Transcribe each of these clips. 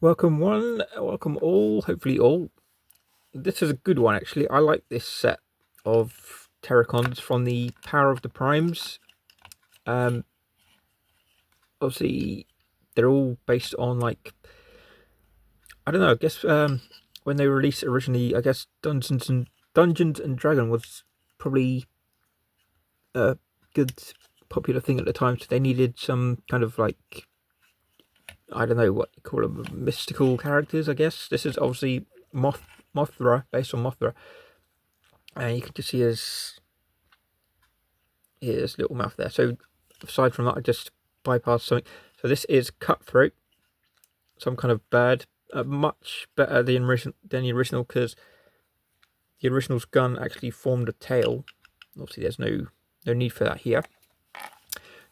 Welcome one, welcome all, hopefully all. This is a good one actually. I like this set of Terracons from the Power of the Primes. Obviously they're all based on I don't know, I guess when they were released originally, I guess Dungeons and Dragon was probably a good popular thing at the time, so they needed some kind of I don't know what you call them, mystical characters, I guess. This is obviously Mothra, based on Mothra. And you can just see his little mouth there. So aside from that, I just bypassed something. So this is Cutthroat, some kind of bird. Much better than the original, because the original's gun actually formed a tail. Obviously, there's no need for that here.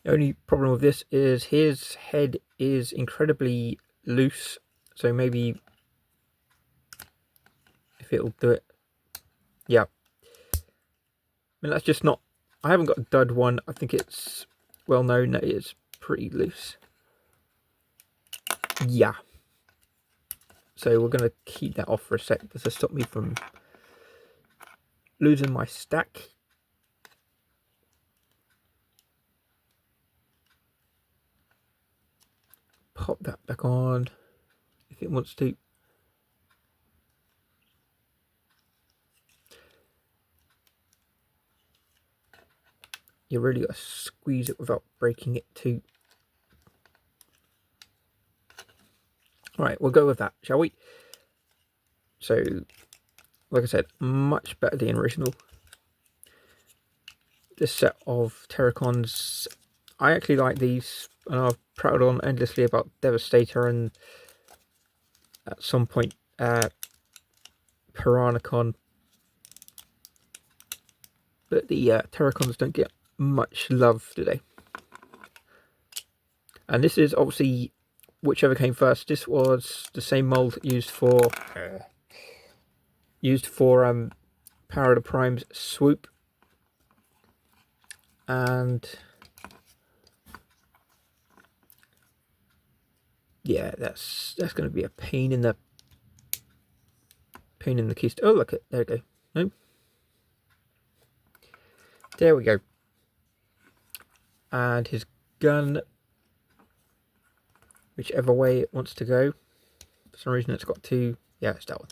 The only problem with this is his head is incredibly loose. So maybe if it'll do it, yeah. I mean, that's just not. I haven't got a dud one. I think it's well known that it is pretty loose. Yeah. So we're going to keep that off for a sec, just to stop me from losing my stack. Pop that back on if it wants to. You really got to squeeze it without breaking it too. Alright, we'll go with that, shall we? So, like I said, much better than the original. This set of Terracons, I actually like these, and I've prattled on endlessly about Devastator and at some point Piranacon. But the Terracons don't get much love, do they? And this is obviously whichever came first. This was the same mold used for Power of the Primes Swoop, and yeah, that's going to be a pain in the keister. Oh, look, there we go. No, there we go. And his gun, whichever way it wants to go. For some reason, it's got two. Yeah, it's that one.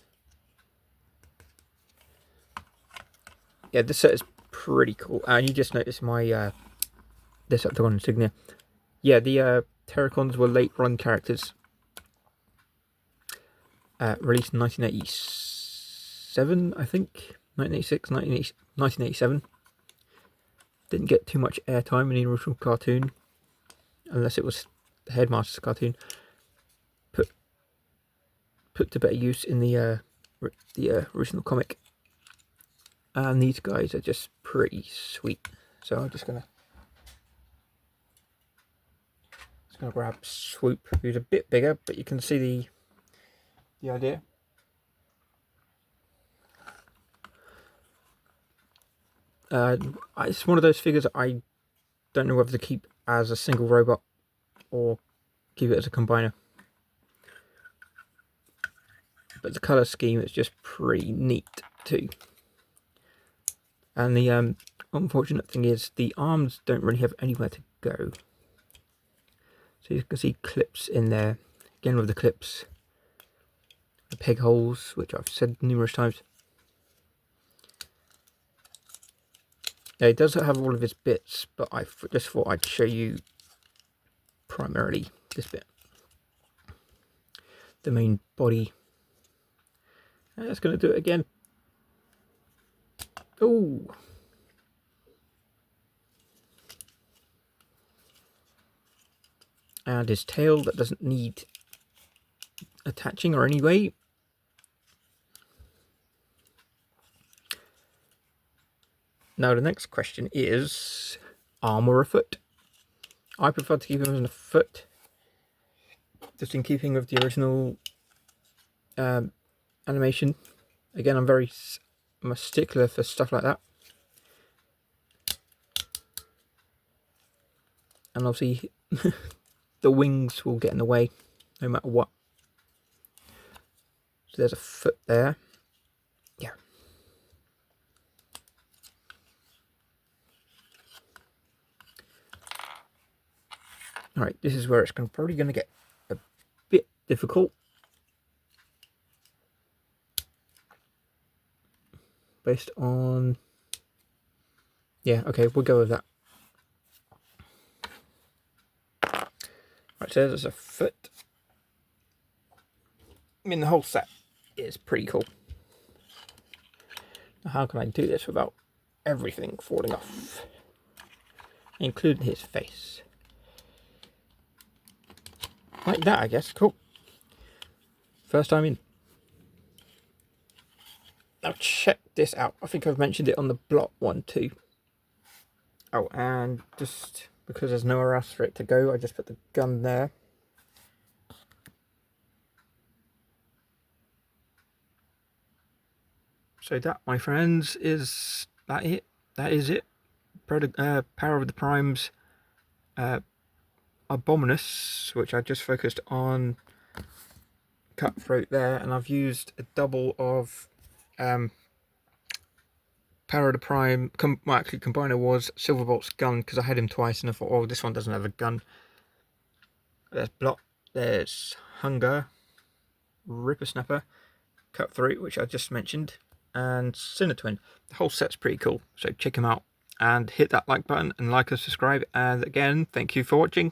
Yeah, this set is pretty cool. And you just notice my Decepticon insignia. Yeah, the Terracons were late run characters. Released in 1987, I think. 1986, 1987. Didn't get too much airtime in the original cartoon, unless it was the Headmaster's cartoon. Put to better use in the original comic. And these guys are just pretty sweet. So I'm just gonna grab Swoop, who's a bit bigger, but you can see the idea. It's one of those figures I don't know whether to keep as a single robot or keep it as a combiner. But the colour scheme is just pretty neat too. And the unfortunate thing is the arms don't really have anywhere to go. So you can see clips in there. Again with the clips. The peg holes, which I've said numerous times. Yeah, it does have all of his bits, but I just thought I'd show you primarily this bit. The main body. And that's going to do it again. Oh! And his tail that doesn't need attaching or any way. Now the next question is arm or a foot? I prefer to keep him in a foot, just in keeping with the original animation. Again, I'm a stickler for stuff like that. And obviously the wings will get in the way no matter what. So there's a foot there. Yeah. Alright, this is where it's probably going to get a bit difficult. Based on... Yeah, okay, we'll go with that. Right, so there's a foot. I mean, the whole set is pretty cool. Now, how can I do this without everything falling off? Including his face. Like that, I guess. Cool. First time in. Now check this out. I think I've mentioned it on the block one too. Oh, and just because there's nowhere else for it to go, I just put the gun there. So that, my friends, is that it. That is it. Power of the Primes Abominus, which I just focused on Cutthroat there, and I've used a double of Power of the Prime. Well, actually, Combiner was Silverbolt's gun because I had him twice, and I thought, oh, this one doesn't have a gun. There's Block, there's Hunger, Ripper Snapper, Cutthroat, which I just mentioned, and Twin. The whole set's pretty cool, so check them out and hit that like button and like and subscribe. And again, thank you for watching.